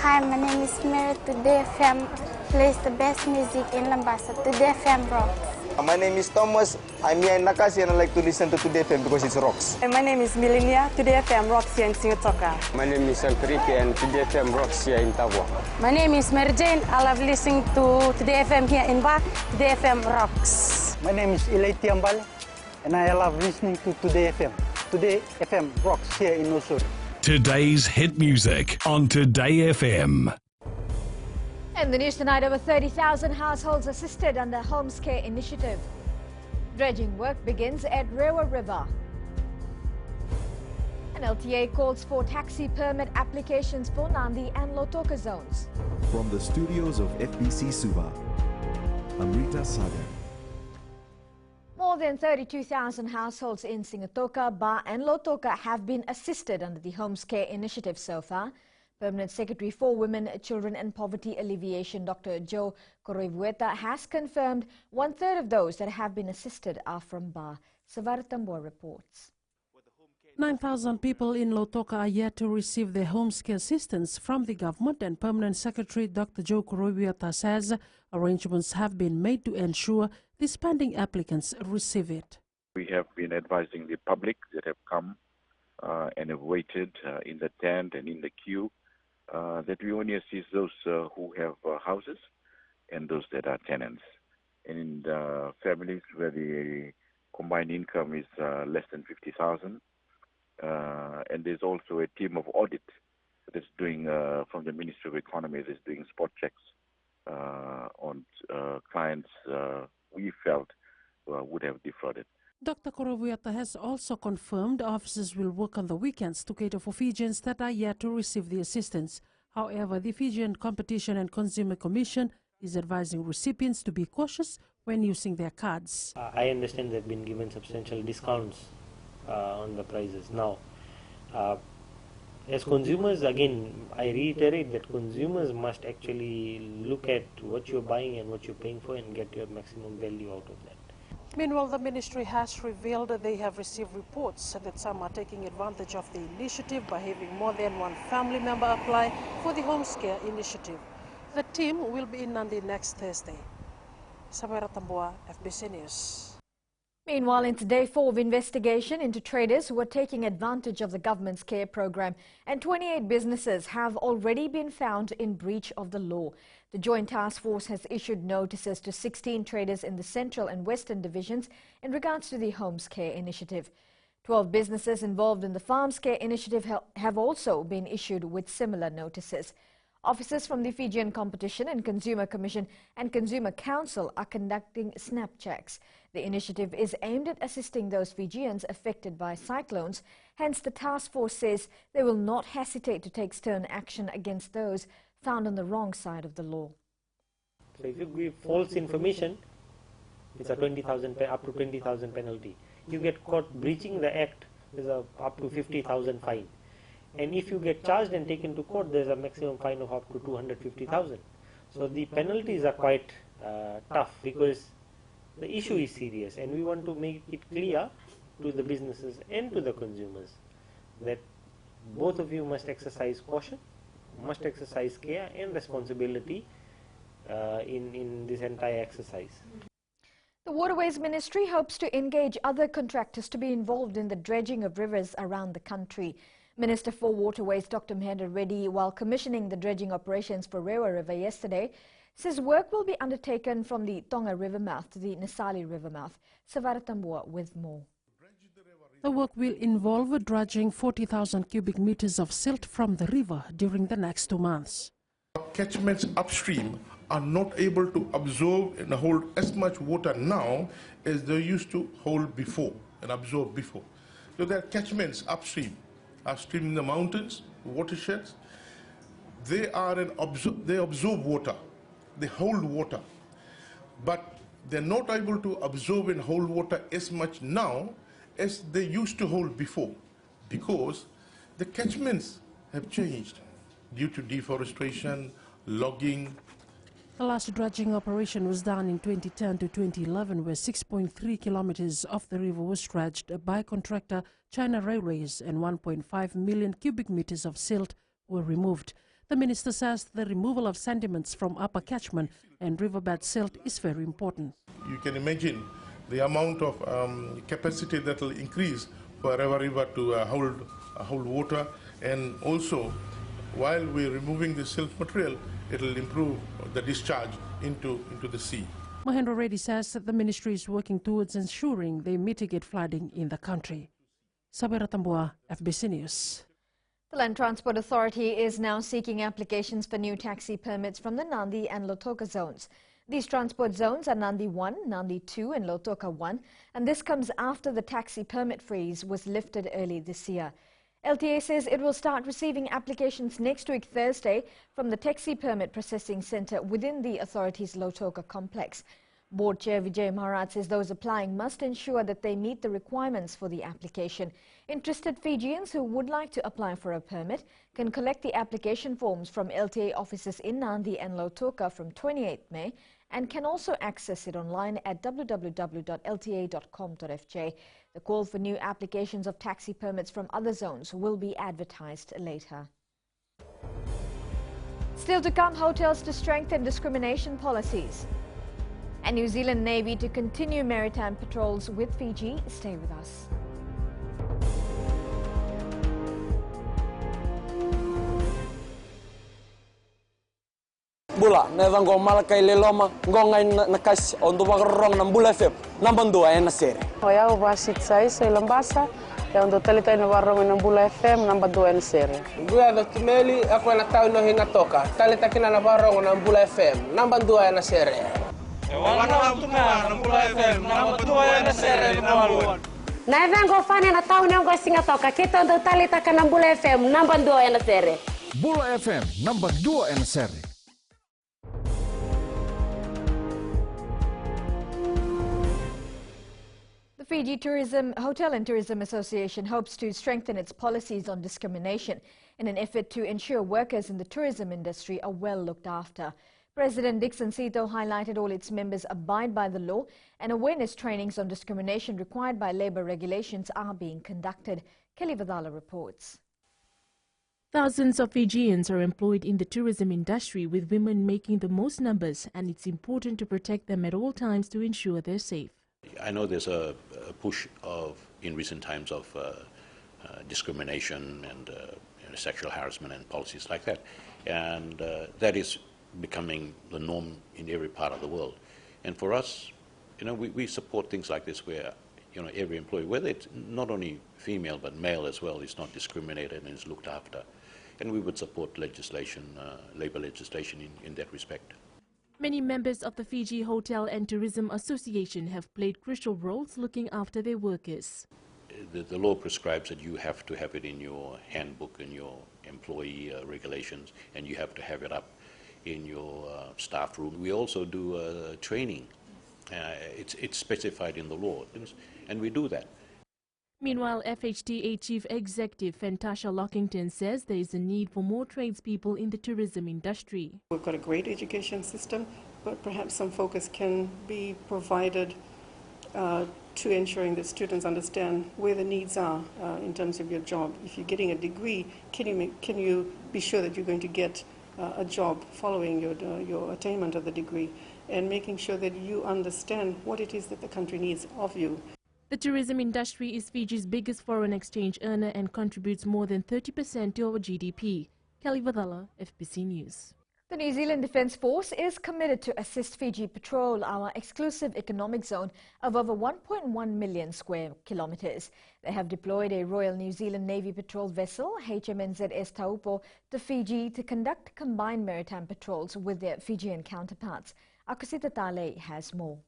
Hi, my name is Mary. Today FM plays the best music in Lambasa. Today FM rocks. My name is Thomas. I'm here in Nakasi and I like to listen to Today FM because it rocks. And my name is Milenia. Today FM rocks here in Singatoka. My name is Enrique and Today FM rocks here in Tavua. My name is Mary Jane. I love listening to Today FM here in Ba. Today FM rocks. My name is Ilay Tiambal and I love listening to Today FM. Today FM rocks here in Osur. Today's hit music on Today FM. In the news tonight, over 30,000 households assisted under Homes Care Initiative. Dredging work begins at Rewa River. And LTA calls for taxi permit applications for Nandi and Lotoka zones. From the studios of FBC Suba, Amrita Sagar. More than 32,000 households in Singatoka, Ba and Lotoka have been assisted under the Homes Care Initiative so far. Permanent Secretary for Women, Children and Poverty Alleviation, Dr. Joe Koroivueta, has confirmed 1/3 of those that have been assisted are from Ba. Savara Tambor reports. 9,000 people in Lotoka are yet to receive their homes care assistance from the government, and Permanent Secretary Dr. Joe Koroivueta says arrangements have been made to ensure these pending applicants receive it. We have been advising the public that have come and have waited in the tent and in the queue that we only assist those who have houses and those that are tenants. And in the families where the combined income is less than 50,000, and there's also a team of audit that's doing, from the Ministry of Economy, that's doing spot checks on clients we felt would have defrauded. Dr. Koroivueta has also confirmed officers will work on the weekends to cater for Fijians that are yet to receive the assistance. However, the Fijian Competition and Consumer Commission is advising recipients to be cautious when using their cards. I understand they've been given substantial discounts on the prices. Now, as consumers, again, I reiterate that consumers must actually look at what you're buying and what you're paying for and get your maximum value out of that. Meanwhile, the ministry has revealed that they have received reports that some are taking advantage of the initiative by having more than one family member apply for the Homes Care Initiative. The team will be in Nandi next Thursday. Samara Tambua, FBC News. Meanwhile, into day 4 of investigation into traders who are taking advantage of the government's care program, and 28 businesses have already been found in breach of the law. The Joint Task Force has issued notices to 16 traders in the Central and Western Divisions in regards to the Homes Care Initiative. 12 businesses involved in the Farms Care Initiative have also been issued with similar notices. Officers from the Fijian Competition and Consumer Commission and Consumer Council are conducting snap checks. The initiative is aimed at assisting those Fijians affected by cyclones. Hence, the task force says they will not hesitate to take stern action against those found on the wrong side of the law. So if you give false information, it's a 20,000 up to 20,000 penalty. You get caught breaching the act, there's a up to 50,000 fine. And if you get charged and taken to court, there's a maximum fine of up to 250,000. So the penalties are quite tough because the issue is serious, and we want to make it clear to the businesses and to the consumers that both of you must exercise caution, must exercise care and responsibility in this entire exercise. The Waterways Ministry hopes to engage other contractors to be involved in the dredging of rivers around the country. Minister for Waterways Dr. Mahendra Reddy, while commissioning the dredging operations for Rewa River yesterday, says work will be undertaken from the Tonga River mouth to the Nisali River mouth. Savara Tambua with more. The work will involve dredging 40,000 cubic meters of silt from the river during the next 2 months. Catchments upstream are not able to absorb and hold as much water now as they used to hold before and absorb before. So there are catchments upstream in the mountains, watersheds. They absorb water, they hold water, but they're not able to absorb and hold water as much now as they used to hold before, because the catchments have changed due to deforestation, logging. The last dredging operation was done in 2010 to 2011, where 6.3 kilometers of the river was dredged by contractor China Railways and 1.5 million cubic meters of silt were removed. The minister says the removal of sediments from upper catchment and riverbed silt is very important. You can imagine the amount of capacity that will increase for Rewa River to hold water, and also while we're removing the silt material, it will improve the discharge into the sea. Mahendra Reddy says that the ministry is working towards ensuring they mitigate flooding in the country. Sabira Tambua, FBC News. The Land Transport Authority is now seeking applications for new taxi permits from the Nandi and Lautoka zones. These transport zones are Nandi 1, Nandi 2 and Lautoka 1, and this comes after the taxi permit freeze was lifted early this year. LTA says it will start receiving applications next week Thursday from the taxi permit processing centre within the authority's Lautoka complex. Board Chair Vijay Maharaj says those applying must ensure that they meet the requirements for the application. Interested Fijians who would like to apply for a permit can collect the application forms from LTA offices in Nandi and Lautoka from 28th May and can also access it online at www.lta.com.fj. The call for new applications of taxi permits from other zones will be advertised later. Still to come, hotels to strengthen discrimination policies. And New Zealand Navy to continue maritime patrols with Fiji. Stay with us. Bula, nevang go malakai leloma, ngongai nakas untuk makarong ng Bula FM, nambang dua na sere. Hoya ubasit sai sa Lambasa, ya untuk talita na warong ng Bula FM, nambang dua na sere. Buya do tumeli ako na tao no hinga toka, talita kina na warong ng Bula FM, nambang dua na sere. Wana tuma ng Bula FM, nambang dua na sere naluan. Nevang go fane na tao no go singa toka, kita untuk talita ka ng Bula FM, nambang dua na sere. Bula FM, nambang dua na sere. The Fiji Hotel and Tourism Association hopes to strengthen its policies on discrimination in an effort to ensure workers in the tourism industry are well looked after. President Dixon Sito highlighted all its members abide by the law and awareness trainings on discrimination required by labour regulations are being conducted. Kelly Vidala reports. Thousands of Fijians are employed in the tourism industry, with women making the most numbers, and it's important to protect them at all times to ensure they're safe. I know there's a push in recent times of discrimination and sexual harassment and policies like that, and that is becoming the norm in every part of the world. And for us, we support things like this where every employee, whether it's not only female but male as well, is not discriminated and is looked after. And we would support legislation, labour legislation in that respect. Many members of the Fiji Hotel and Tourism Association have played crucial roles looking after their workers. The law prescribes that you have to have it in your handbook and your employee regulations, and you have to have it up in your staff room. We also do training. It's specified in the law, and we do that. Meanwhile, FHTA Chief Executive Fantasha Lockington says there is a need for more tradespeople in the tourism industry. We've got a great education system, but perhaps some focus can be provided to ensuring that students understand where the needs are in terms of your job. If you're getting a degree, can you be sure that you're going to get a job following your attainment of the degree, and making sure that you understand what it is that the country needs of you. The tourism industry is Fiji's biggest foreign exchange earner and contributes more than 30% to our GDP. Kelly Vadala, FBC News. The New Zealand Defence Force is committed to assist Fiji patrol our exclusive economic zone of over 1.1 million square kilometres. They have deployed a Royal New Zealand Navy patrol vessel, HMNZS Taupo, to Fiji to conduct combined maritime patrols with their Fijian counterparts. Akasita Tale has more.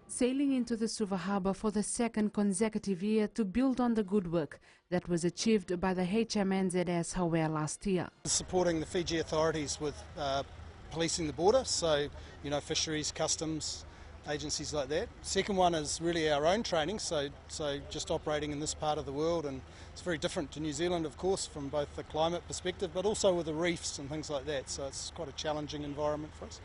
Sailing into the Suva harbour for the second consecutive year to build on the good work that was achieved by the HMNZS Hawaii last year. Supporting the Fiji authorities with policing the border, so fisheries, customs, agencies like that. Second one is really our own training, so just operating in this part of the world, and it's very different to New Zealand, of course, from both the climate perspective, but also with the reefs and things like that, so it's quite a challenging environment for us.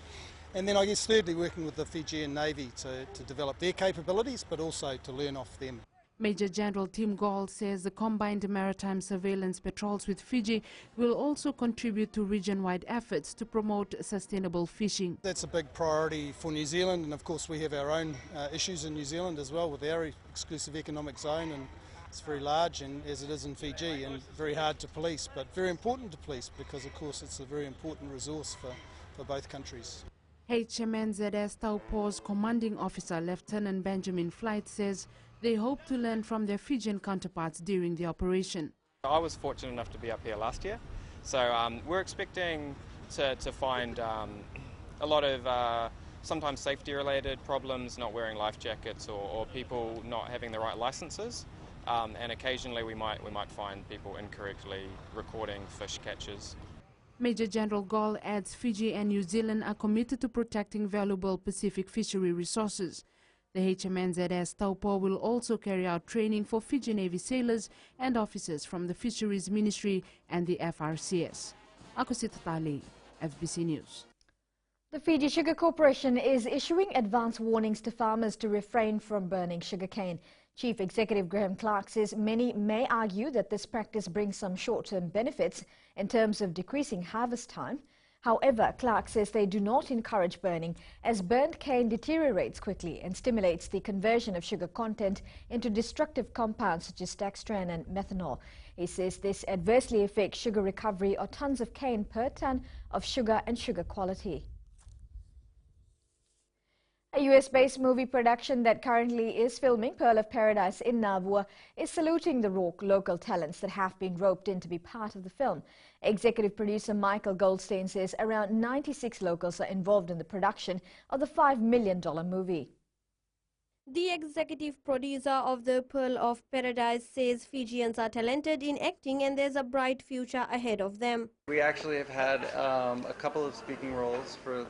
And then I guess thirdly, working with the Fijian Navy to develop their capabilities, but also to learn off them. Major General Tim Gall says the combined maritime surveillance patrols with Fiji will also contribute to region-wide efforts to promote sustainable fishing. That's a big priority for New Zealand, and of course we have our own issues in New Zealand as well with our exclusive economic zone, and it's very large, and as it is in Fiji, and very hard to police, but very important to police because of course it's a very important resource for both countries. HMNZS Taupo's commanding officer, Lieutenant Benjamin Flight, says they hope to learn from their Fijian counterparts during the operation. I was fortunate enough to be up here last year, so we're expecting to find a lot of sometimes safety-related problems, not wearing life jackets or people not having the right licenses, and occasionally we might find people incorrectly recording fish catches. Major General Gall adds Fiji and New Zealand are committed to protecting valuable Pacific fishery resources. The HMNZS Taupo will also carry out training for Fiji Navy sailors and officers from the Fisheries Ministry and the FRCS. Ako si Tatali, FBC News. The Fiji Sugar Corporation is issuing advance warnings to farmers to refrain from burning sugarcane. Chief Executive Graham Clark says many may argue that this practice brings some short-term benefits in terms of decreasing harvest time. However, Clark says they do not encourage burning, as burnt cane deteriorates quickly and stimulates the conversion of sugar content into destructive compounds such as dextran and methanol. He says this adversely affects sugar recovery or tons of cane per ton of sugar and sugar quality. A US-based movie production that currently is filming Pearl of Paradise in Navua is saluting the raw local talents that have been roped in to be part of the film. Executive producer Michael Goldstein says around 96 locals are involved in the production of the $5 million movie. The executive producer of the Pearl of Paradise says Fijians are talented in acting and there's a bright future ahead of them. We actually have had a couple of speaking roles for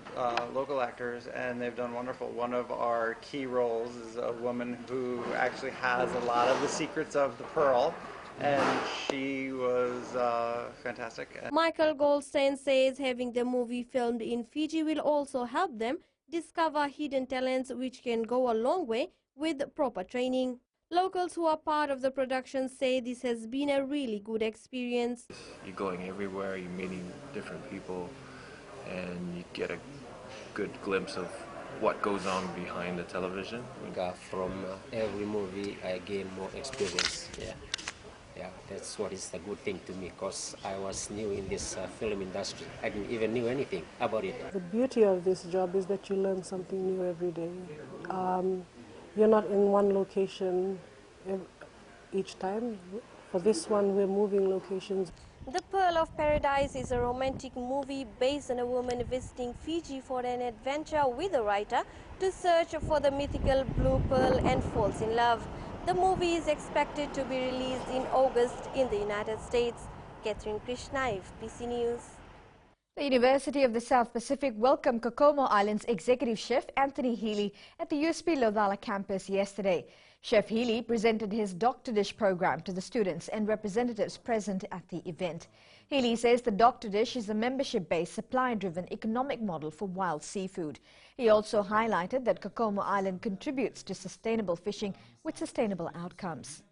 local actors, and they've done wonderful. One of our key roles is a woman who actually has a lot of the secrets of the Pearl, and she was fantastic. Michael Goldstein says having the movie filmed in Fiji will also help them discover hidden talents, which can go a long way with proper training. Locals who are part of the production say this has been a really good experience. You're going everywhere, you're meeting different people, and you get a good glimpse of what goes on behind the television. From every movie I gain more experience. Yeah, that's what is a good thing to me, because I was new in this film industry. I didn't even know anything about it. The beauty of this job is that you learn something new every day. You're not in one location each time. For this one, we're moving locations. The Pearl of Paradise is a romantic movie based on a woman visiting Fiji for an adventure with a writer to search for the mythical blue pearl and falls in love. The movie is expected to be released in August in the United States. Catherine Krishna, FBC News. The University of the South Pacific welcomed Kokomo Island's executive chef Anthony Healy at the USP Laucala campus yesterday. Chef Healy presented his Doctor Dish program to the students and representatives present at the event. Healy says the Doctor Dish is a membership-based, supply-driven economic model for wild seafood. He also highlighted that Kokomo Island contributes to sustainable fishing with sustainable outcomes.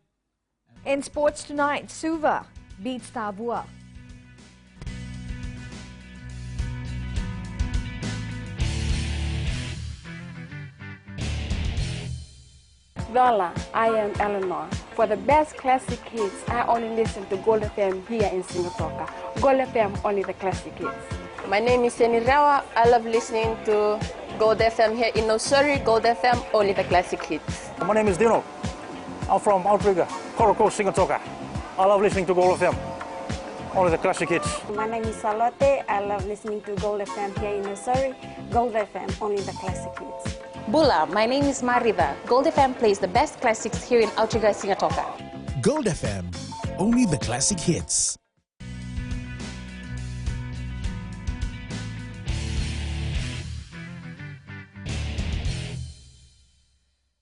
In sports tonight, Suva beats Tavua. Lola, I am Eleanor. For the best classic hits, I only listen to Gold FM here in Singatoka. Gold FM, only the classic hits. My name is Seni Rawa. I love listening to Gold FM here in Nosuri. Gold FM, only the classic hits. My name is Dino. I'm from Outrigger, Coral Coast, Singatoka. I love listening to Gold FM, only the classic hits. My name is Salote. I love listening to Gold FM here in Nosuri. Gold FM, only the classic hits. Bula, my name is Marida. Gold FM plays the best classics here in Outrigger, Singatoka. Gold FM, only the classic hits.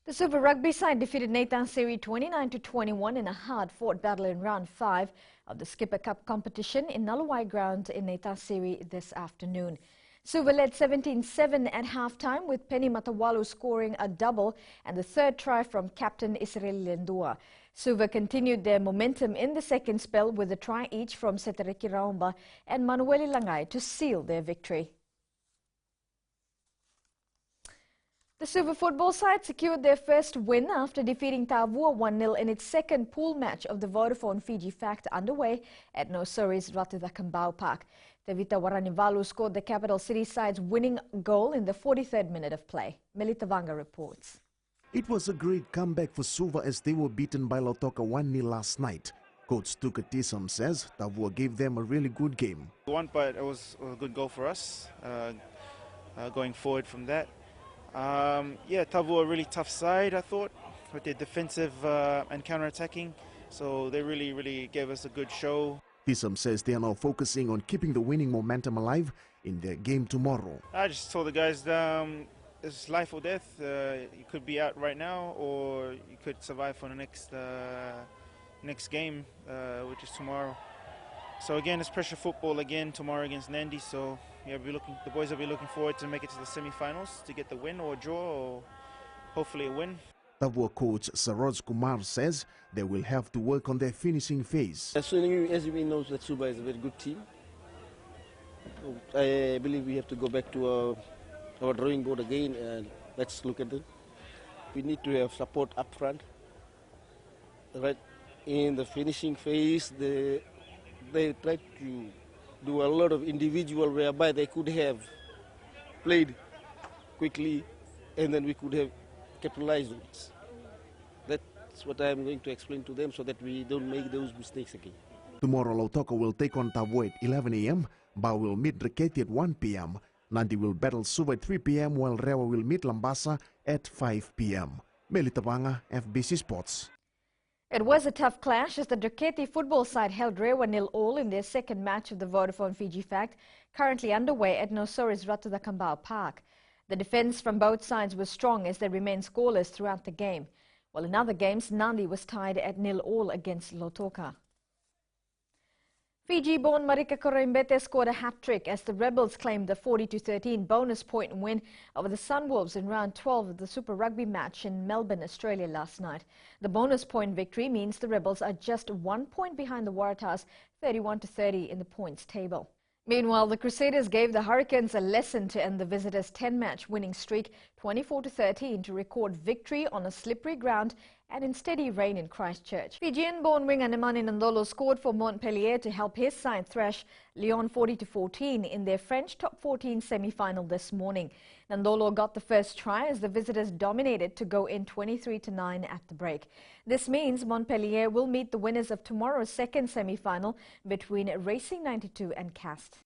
The Super Rugby side defeated Nathan Siri 29-21 in a hard-fought battle in round 5 of the Skipper Cup competition in Nalawai ground in Nathan Siri this afternoon. Suva led 17-7 at halftime, with Penny Matawalu scoring a double and the third try from captain Israel Lendua. Suva continued their momentum in the second spell with a try each from Setereki Raumba and Manueli Langai to seal their victory. The Suva football side secured their first win after defeating Tavua 1-0 in its second pool match of the Vodafone Fiji Fact underway at Nosuri's Ratudakambao Park. Tevita Waranivalu scored the capital city side's winning goal in the 43rd minute of play. Melita Vanga reports. It was a great comeback for Suva as they were beaten by Lautoka 1-0 last night. Coach Tuka Tisam says Tavua gave them a really good game. One, but it was a good goal for us going forward from that. Yeah, Tavua a really tough side, I thought, with their defensive and counter-attacking. So they really gave us a good show. Tisam says they are now focusing on keeping the winning momentum alive in their game tomorrow. I just told the guys it's life or death. You could be out right now, or you could survive for the next game, which is tomorrow. So again, it's pressure football again tomorrow against Nandi. So yeah, the boys will be looking forward to make it to the semi-finals to get the win or a draw, or hopefully a win. Tavua coach Saroj Kumar says they will have to work on their finishing phase. As we know that Suva is a very good team. I believe we have to go back to our drawing board again and let's look at it. We need to have support up front. Right in the finishing phase, they tried to do a lot of individual whereby they could have played quickly and then we could have capitalized on it. That's what I'm going to explain to them so that we don't make those mistakes again. Tomorrow, Lautoka will take on Tavua at 11 a.m., Bao will meet Reketi at 1 p.m., Nandi will battle Suva at 3 p.m., while Rewa will meet Lambasa at 5 p.m. Melita Vanga, FBC Sports. It was a tough clash as the Draketi football side held Rewa 0-0 in their second match of the Vodafone Fiji Fact, currently underway at Nosuri's Ratudakambao Park. The defence from both sides was strong as they remained scoreless throughout the game, while in other games Nandi was tied at 0-0 against Lautoka. Fiji-born Marika Koroimbete scored a hat-trick as the Rebels claimed the 40-13 bonus point win over the Sunwolves in round 12 of the Super Rugby match in Melbourne, Australia last night. The bonus point victory means the Rebels are just 1 point behind the Waratahs, 31-30 in the points table. Meanwhile, the Crusaders gave the Hurricanes a lesson to end the visitors' 10-match winning streak, 24-13, to record victory on a slippery ground and in steady rain in Christchurch. Fijian-born winger Nemani Nandolo scored for Montpellier to help his side thrash Lyon 40-14 in their French top 14 semi-final this morning. Nandolo got the first try as the visitors dominated to go in 23-9 at the break. This means Montpellier will meet the winners of tomorrow's second semi-final between Racing 92 and Cast.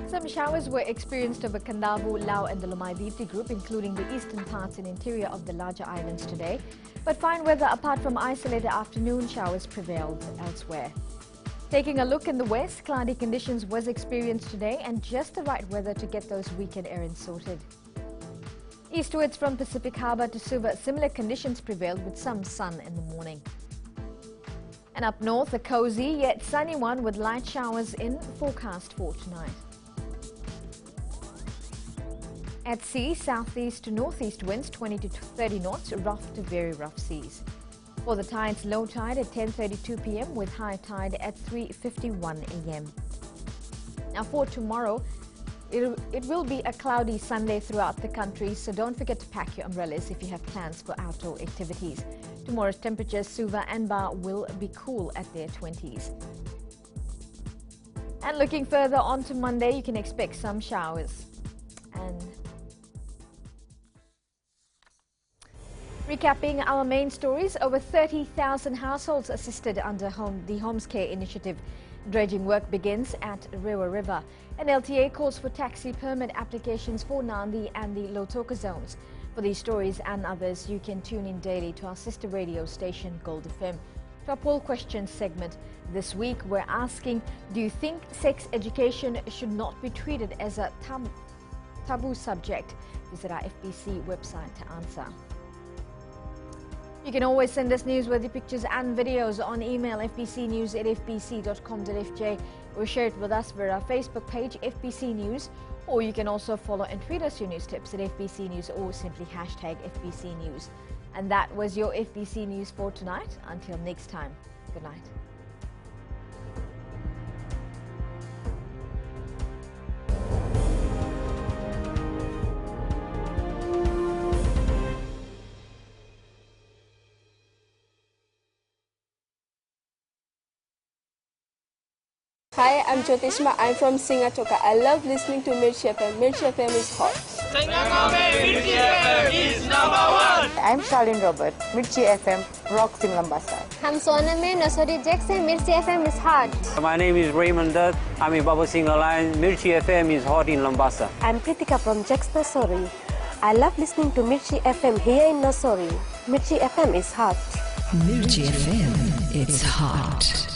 Some showers were experienced over Kadavu, Lau and the Lomaiviti group, including the eastern parts and interior of the larger islands today. But fine weather apart from isolated afternoon showers prevailed elsewhere. Taking a look in the west, cloudy conditions was experienced today and just the right weather to get those weekend errands sorted. Eastwards from Pacific Harbour to Suva, similar conditions prevailed with some sun in the morning. And up north, a cozy yet sunny one with light showers in forecast for tonight. At sea, southeast to northeast winds 20 to 30 knots, rough to very rough seas. For the tides, low tide at 10:32 p.m. with high tide at 3:51 a.m. Now for tomorrow, it will be a cloudy Sunday throughout the country, so don't forget to pack your umbrellas if you have plans for outdoor activities. Tomorrow's temperatures, Suva and Ba will be cool at their 20s. And looking further on to Monday, you can expect some showers. And recapping our main stories, over 30,000 households assisted under the Homes Care Initiative. Dredging work begins at Rewa River. An LTA calls for taxi permit applications for Nandi and the Lautoka zones. For these stories and others, you can tune in daily to our sister radio station, Gold FM. To our poll question segment, this week we're asking, do you think sex education should not be treated as a taboo subject? Visit our FBC website to answer. You can always send us newsworthy pictures and videos on email fbcnews@fbc.com.fj or share it with us via our Facebook page FBC News, or you can also follow and tweet us your news tips at FBC News or simply hashtag FBC News. And that was your FBC News for tonight. Until next time, good night. Hi, I'm Jyotishma. I'm from Singatoka. I love listening to Mirchi FM. Mirchi FM is hot. Mirchi FM is #1. I'm Charlene Robert. Mirchi FM rocks in Lambasa. I'm Soname Nasori Jackson. Mirchi FM is hot. My name is Raymond Dutt. I'm in Baba Singh Alliance. Mirchi FM is hot in Lambasa. I'm Pritika from Jax Nasori. I love listening to Mirchi FM here in Nasori. Mirchi FM is hot. Mirchi FM, it's hot.